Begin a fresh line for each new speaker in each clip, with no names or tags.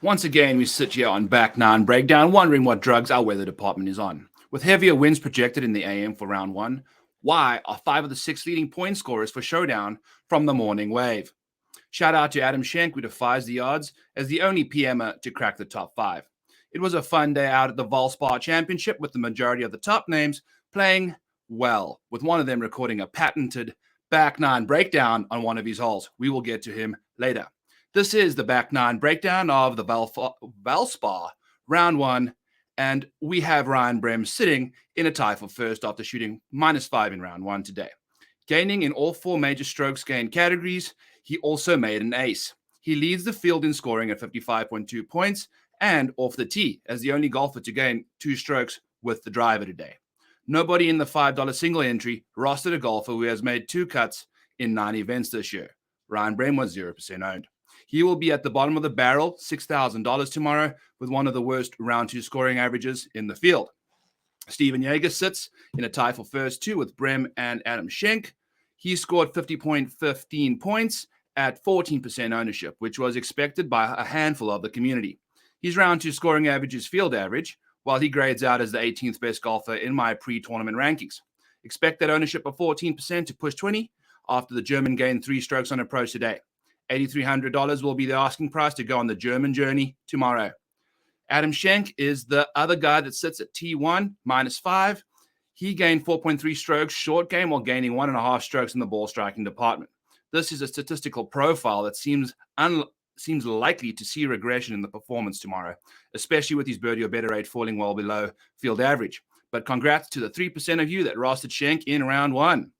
Once again, we sit here on Back Nine Breakdown, wondering what drugs our weather department is on. With heavier winds projected in the AM for round one, why are 5 of the 6 leading point scorers for Showdown from the morning wave? Shout out to Adam Schenk, who defies the odds as the only PMer to crack the top 5. It was a fun day out at the Valspar Championship with the majority of the top names playing well, with one of them recording a patented Back Nine breakdown on one of his holes. We will get to him later. This is the Back Nine breakdown of the Valspar round one, and we have Ryan Brem sitting in a tie for first after shooting -5 in round one today. Gaining in all 4 major strokes gain categories, he also made an ace. He leads the field in scoring at 55.2 points and off the tee as the only golfer to gain 2 strokes with the driver today. Nobody in the $5 single entry rostered a golfer who has made 2 cuts in 9 events this year. Ryan Brem was 0% owned. He will be at the bottom of the barrel, $6,000 tomorrow, with one of the worst round 2 scoring averages in the field. Steven Yeager sits in a tie for first too with Brem and Adam Schenk. He scored 50.15 points at 14% ownership, which was expected by a handful of the community. His round 2 scoring average is field average, while he grades out as the 18th best golfer in my pre-tournament rankings. Expect that ownership of 14% to push 20 after the German gained 3 strokes on approach today. $8,300 will be the asking price to go on the German journey tomorrow. Adam Schenk is the other guy that sits at T1, -5. He gained 4.3 strokes short game while gaining 1.5 strokes in the ball striking department. This is a statistical profile that seems likely to see regression in the performance tomorrow, especially with his birdie or better rate falling well below field average. But congrats to the 3% of you that rostered Schenk in round 1.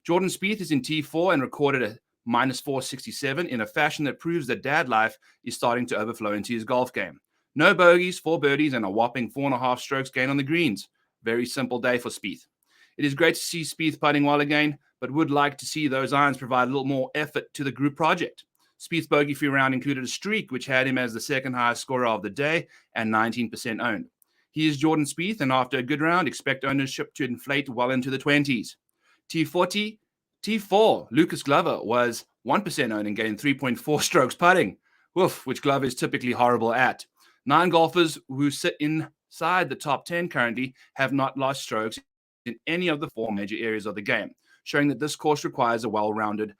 Jordan Spieth is in T4 and recorded a -467 in a fashion that proves that dad life is starting to overflow into his golf game. No bogeys, 4 birdies, and a whopping 4.5 strokes gain on the greens. Very simple day for Spieth. It is great to see Spieth putting well again, but would like to see those irons provide a little more effort to the group project. Spieth's bogey-free round included a streak, which had him as the second highest scorer of the day and 19% owned. He is Jordan Spieth, and after a good round, expect ownership to inflate well into the 20s. T4, Lucas Glover was 1% owned and gained 3.4 strokes putting, which Glover is typically horrible at. 9 golfers who sit inside the top 10 currently have not lost strokes in any of the 4 major areas of the game, showing that this course requires a well-rounded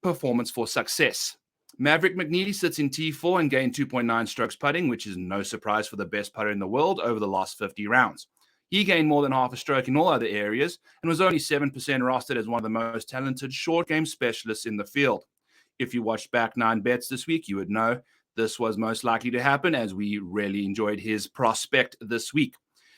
performance for success. Maverick McNeely sits in T4 and gained 2.9 strokes putting, which is no surprise for the best putter in the world over the last 50 rounds. He gained more than half a stroke in all other areas and was only 7% rostered as one of the most talented short game specialists in the field. If you watched Back 9 bets this week, you would know this was most likely to happen as we really enjoyed his prospect this week.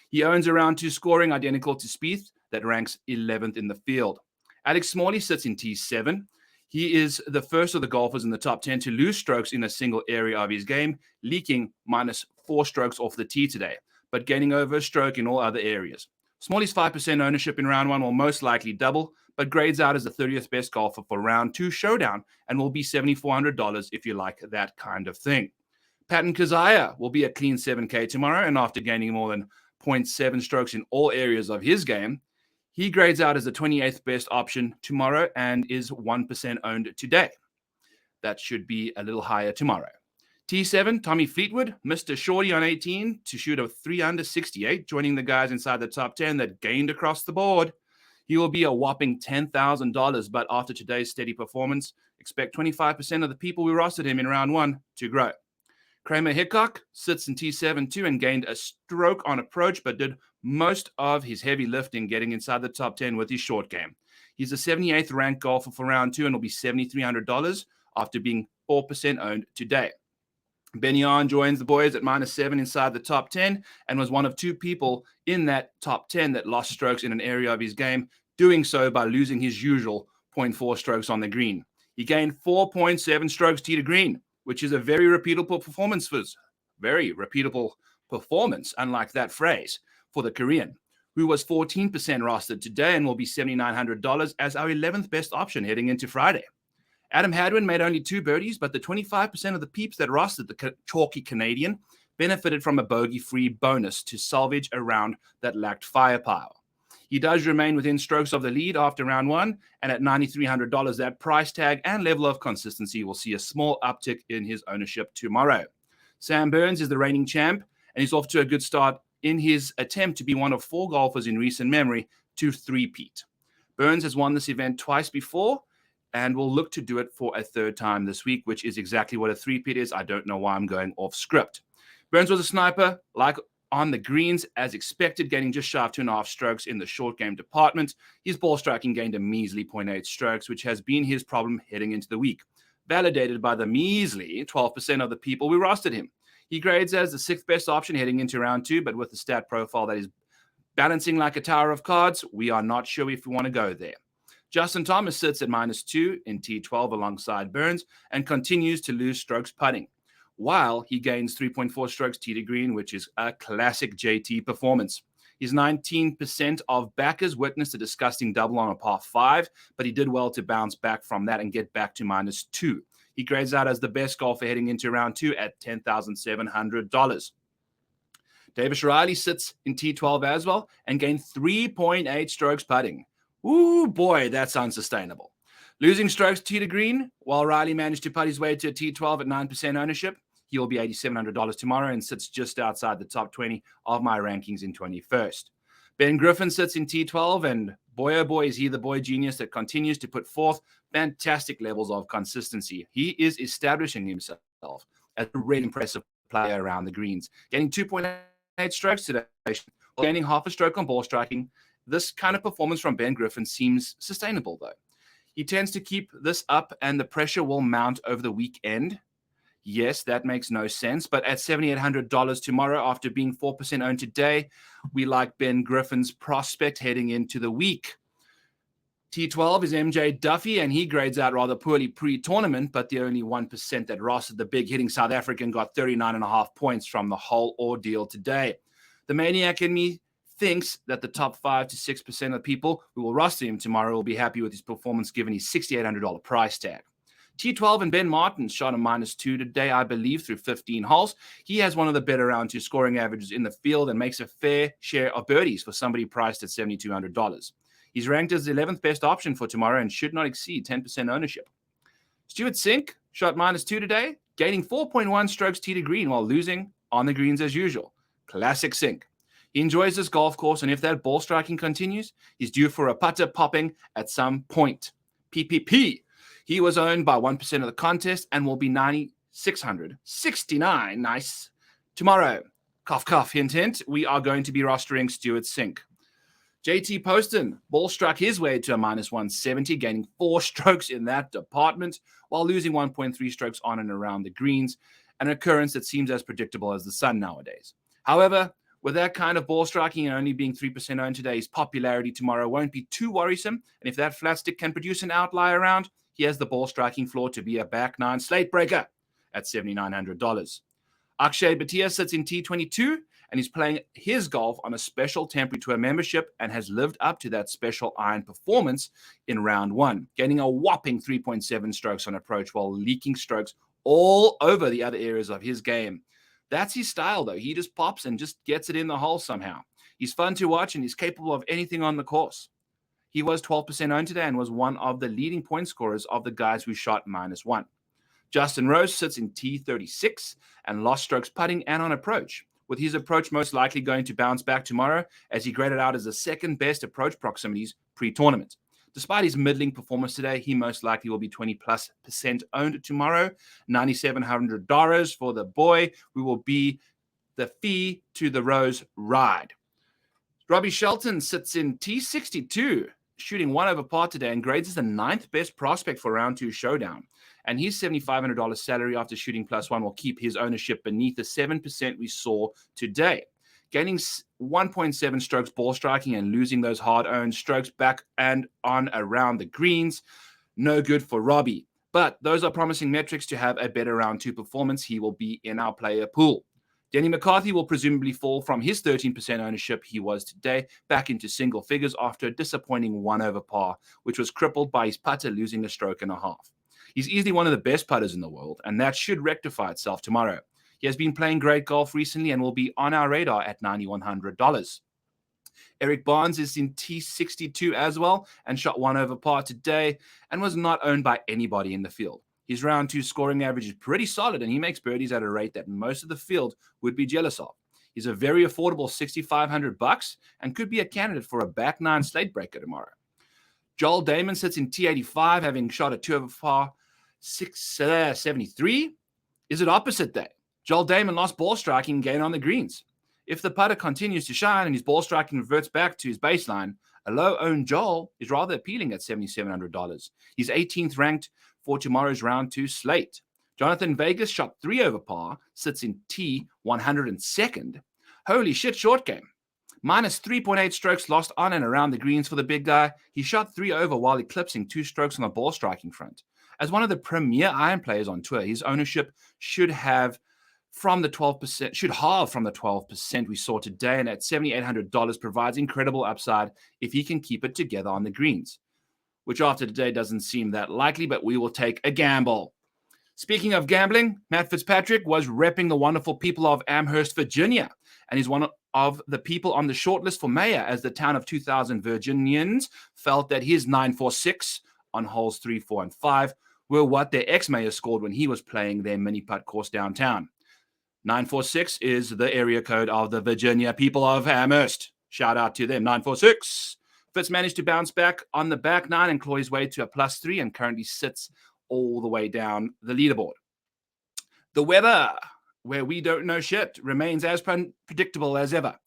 He owns a round 2 scoring identical to Spieth that ranks 11th in the field. Alex Smalley sits in T7. He is the first of the golfers in the top 10 to lose strokes in a single area of his game, leaking -4 strokes off the tee today, but gaining over a stroke in all other areas. Smalley's 5% ownership in round 1 will most likely double, but grades out as the 30th best golfer for round 2 Showdown and will be $7,400 if you like that kind of thing. Patton Kizzire will be a clean 7K tomorrow, and after gaining more than 0.7 strokes in all areas of his game, he grades out as the 28th best option tomorrow and is 1% owned today. That should be a little higher tomorrow. T7, Tommy Fleetwood, Mr. Shorty on 18 to shoot a 3 under 68, joining the guys inside the top 10 that gained across the board. He will be a whopping $10,000, but after today's steady performance, expect 25% of the people who rostered him in round 1 to grow. Kramer Hickok sits in T7 too and gained a stroke on approach, but did most of his heavy lifting getting inside the top 10 with his short game. He's the 78th ranked golfer for round 2 and will be $7,300 after being 4% owned today. Ben Yan joins the boys at -7 inside the top 10 and was one of 2 people in that top 10 that lost strokes in an area of his game, doing so by losing his usual 0.4 strokes on the green. He gained 4.7 strokes tee to green, which is a very repeatable performance, unlike that phrase, for the Korean, who was 14% rostered today and will be $7,900 as our 11th best option heading into Friday. Adam Hadwin made only 2 birdies, but the 25% of the peeps that rostered the chalky Canadian benefited from a bogey-free bonus to salvage a round that lacked firepower. He does remain within strokes of the lead after round 1, and at $9,300, that price tag and level of consistency will see a small uptick in his ownership tomorrow. Sam Burns is the reigning champ, and he's off to a good start in his attempt to be one of 4 golfers in recent memory to three-peat. Burns has won this event twice before and will look to do it for a 3rd time this week, which is exactly what a three-peat is. I don't know why I'm going off script. Burns was a sniper, like on the greens, as expected, getting just shy of 2.5 strokes in the short game department. His ball striking gained a measly 0.8 strokes, which has been his problem heading into the week, validated by the measly 12% of the people who rostered him. He grades as the 6th best option heading into round 2, but with the stat profile that is balancing like a tower of cards, we are not sure if we want to go there. Justin Thomas sits at -2 in T12 alongside Burns and continues to lose strokes putting, while he gains 3.4 strokes tee to green, which is a classic JT performance. His 19% of backers witnessed a disgusting double on a par 5, but he did well to bounce back from that and get back to -2. He grades out as the best golfer heading into round 2 at $10,700. Davis Riley sits in T12 as well and gained 3.8 strokes putting. Ooh, boy, that's unsustainable. Losing strokes tee to green, while Riley managed to putt his way to a T12 at 9% ownership. He will be $8,700 tomorrow and sits just outside the top 20 of my rankings in 21st. Ben Griffin sits in T12, and boy, oh boy, is he the boy genius that continues to put forth fantastic levels of consistency. He is establishing himself as a really impressive player around the greens, getting 2.8 strokes today, gaining half a stroke on ball striking. This kind of performance from Ben Griffin seems sustainable, though. He tends to keep this up, and the pressure will mount over the weekend. Yes, that makes no sense, but at $7,800 tomorrow, after being 4% owned today, we like Ben Griffin's prospect heading into the week. T12 is MJ Duffy, and he grades out rather poorly pre-tournament, but the only 1% that rostered the big hitting South African got 39.5 points from the whole ordeal today. The Maniac in me thinks that the top 5 to 6% of people who will roster him tomorrow will be happy with his performance given his $6,800 price tag. T12 and Ben Martin shot a -2 today, I believe, through 15 holes. He has one of the better round 2 scoring averages in the field and makes a fair share of birdies for somebody priced at $7,200. He's ranked as the 11th best option for tomorrow and should not exceed 10% ownership. Stuart Sink shot -2 today, gaining 4.1 strokes tee to green while losing on the greens as usual. Classic Sink. He enjoys this golf course, and if that ball striking continues, he's due for a putter popping at some point. PPP. He was owned by 1% of the contest and will be $9,669. Nice. Tomorrow, cough, cough, hint, hint, we are going to be rostering Stuart Sink. JT Poston ball struck his way to a -170, gaining 4 strokes in that department while losing 1.3 strokes on and around the greens, an occurrence that seems as predictable as the sun nowadays. However, with that kind of ball striking and only being 3% owned today, his popularity tomorrow won't be too worrisome, and if that flat stick can produce an outlier round, he has the ball striking floor to be a back 9 slate breaker at $7,900. Akshay Bhatia sits in T22 and he's playing his golf on a special temporary tour membership and has lived up to that special iron performance in round 1, gaining a whopping 3.7 strokes on approach while leaking strokes all over the other areas of his game. That's his style, though. He just pops and just gets it in the hole somehow. He's fun to watch and he's capable of anything on the course. He was 12% owned today and was one of the leading point scorers of the guys who shot -1. Justin Rose sits in T36 and lost strokes putting and on approach, with his approach most likely going to bounce back tomorrow as he graded out as the 2nd best approach proximities pre-tournament. Despite his middling performance today, he most likely will be 20+% owned tomorrow. $9,700 for the boy, who will be the fee to the Rose ride. Robbie Shelton sits in T62, shooting 1 over par today and grades as the 9th best prospect for round 2 showdown. And his $7,500 salary after shooting +1 will keep his ownership beneath the 7% we saw today. Gaining 1.7 strokes ball striking and losing those hard-earned strokes back and on around the greens, no good for Robbie. But those are promising metrics to have a better round 2 performance. He will be in our player pool. Denny McCarthy will presumably fall from his 13% ownership he was today back into single figures after a disappointing 1 over par, which was crippled by his putter losing a stroke and a half. He's easily one of the best putters in the world, and that should rectify itself tomorrow. He has been playing great golf recently and will be on our radar at $9,100. Eric Barnes is in T62 as well and shot 1 over par today and was not owned by anybody in the field. His round 2 scoring average is pretty solid, and he makes birdies at a rate that most of the field would be jealous of. He's a very affordable $6,500 and could be a candidate for a back 9 slate breaker tomorrow. Joel Damon sits in T85, having shot a 2 over par 673. Is it opposite day? Joel Damon lost ball striking gain on the greens. If the putter continues to shine and his ball striking reverts back to his baseline, a low-owned Joel is rather appealing at $7,700. He's 18th ranked for tomorrow's round 2 slate. Jonathan Vegas shot 3 over par, sits in T102nd. Holy shit, short game. Minus 3.8 strokes lost on and around the greens for the big guy. He shot 3 over while eclipsing 2 strokes on the ball striking front. As one of the premier iron players on tour, his ownership should halve from the 12% we saw today, and at $7,800 provides incredible upside if he can keep it together on the greens, which after today doesn't seem that likely, but we will take a gamble. Speaking of gambling, Matt Fitzpatrick was repping the wonderful people of Amherst, Virginia, and he's one of the people on the shortlist for mayor, as the town of 2,000 Virginians felt that his 946 on holes 3, 4, and 5 were what their ex-mayor scored when he was playing their mini-putt course downtown. 946 is the area code of the Virginia people of Amherst. Shout out to them, 946. Fitz managed to bounce back on the back 9 and claw his way to a +3 and currently sits all the way down the leaderboard. The weather, where we don't know shit, remains as predictable as ever.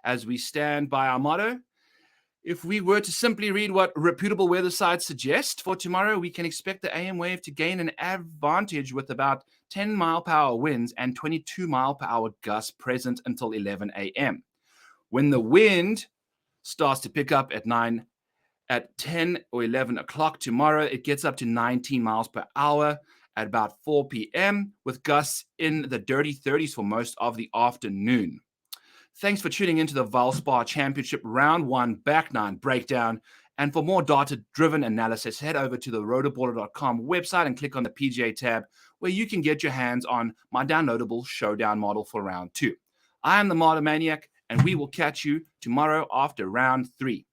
As we stand by our motto, if we were to simply read what reputable weather sites suggest for tomorrow, we can expect the AM wave to gain an advantage with about 10 mile-per-hour winds and 22 mile-per-hour gusts present until 11 a.m. When the wind starts to pick up at 10 or 11 o'clock tomorrow, it gets up to 19 miles per hour at about 4 p.m., with gusts in the dirty 30s for most of the afternoon. Thanks for tuning into the Valspar Championship Round 1 Back 9 Breakdown. And for more data-driven analysis, head over to the rotoballer.com website and click on the PGA tab, where you can get your hands on my downloadable showdown model for Round 2. I am the Model Maniac, and we will catch you tomorrow after Round 3.